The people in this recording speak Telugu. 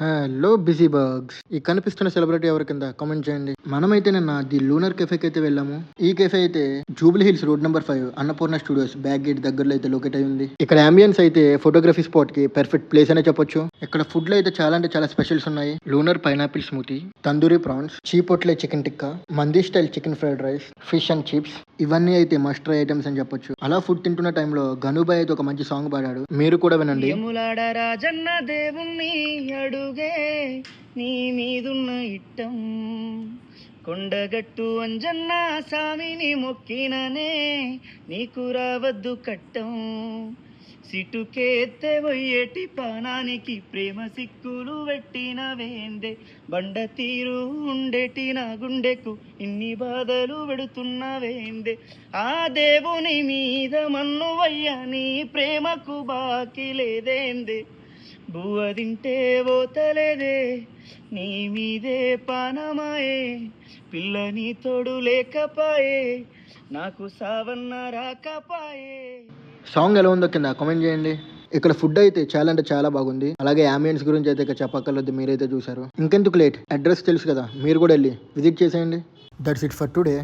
Hello busy బర్గ్స్. ఈ కనిపిస్తున్న సెలబ్రిటీ ఎవరి కింద కామెంట్ చేయండి. మనమైతే నిన్న ది లూనర్ కెఫేకి అయితే వెళ్ళాము. ఈ కెఫే అయితే Jubilee hills road number 5 Annapurna studios back gate దగ్గరలో అయితే లొకేట్ అయి ఉంది. ఇక్కడ అంబియన్స్ అయితే ఫోటోగ్రఫీ స్పాట్ కి పర్ఫెక్ట్ ప్లేస్ అనే చెప్పొచ్చు. ఇక్కడ ఫుడ్ లో అయితే చాలా అంటే చాలా స్పెషల్స్ ఉన్నాయి. Lunar pineapple smoothie, tandoori prawns, chipotle chicken tikka, mandi style chicken fried rice, fish and chips, ఇవన్నీ అయితే మస్ట్ ట్రై ఐటమ్స్ అని చెప్పొచ్చు. అలా ఫుడ్ తింటున్న టైంలో గనుబాయ్ అయితే ఒక మంచి సాంగ్ పాడాడు. మీరు కూడా వినండి. యములాడ రాజన్న దేవుణ్ణి అడుగే నీ మీదున్న ఇట్టం, కొండగట్టు అంజన్న సామిని మొక్కిననే నీకు రావద్దు కట్టం, సిటుకేత్తే పోయేటి పానానికి ప్రేమ సిక్కులు పెట్టిన వేందే, బండ తీరు ఉండేటి నా గుండెకు ఇన్ని బాధలు పెడుతున్న వేందే, ఆ దేవుని మీద మన్నువయ్య నీ ప్రేమకు బాకి లేదేందే, బువ్వ తింటే పోతలేదే నీ మీదే పానమాయే, పిల్ల నీ తోడు లేకపాయే నాకు సావన్న రాకపాయే. సాంగ్ ఎలా ఉందో కింద కామెంట్ చేయండి. ఇక్కడ ఫుడ్ అయితే చాలా అంటే చాలా బాగుంది. అలాగే అంబియన్స్ గురించి అయితే ఇక చెప్పక్కర్లేదు, మీరైతే చూసారు. ఇంకెందుకు లేట్, అడ్రస్ తెలుసు కదా, మీరు కూడా వెళ్ళి విజిట్ చేసేయండి. That's it for today.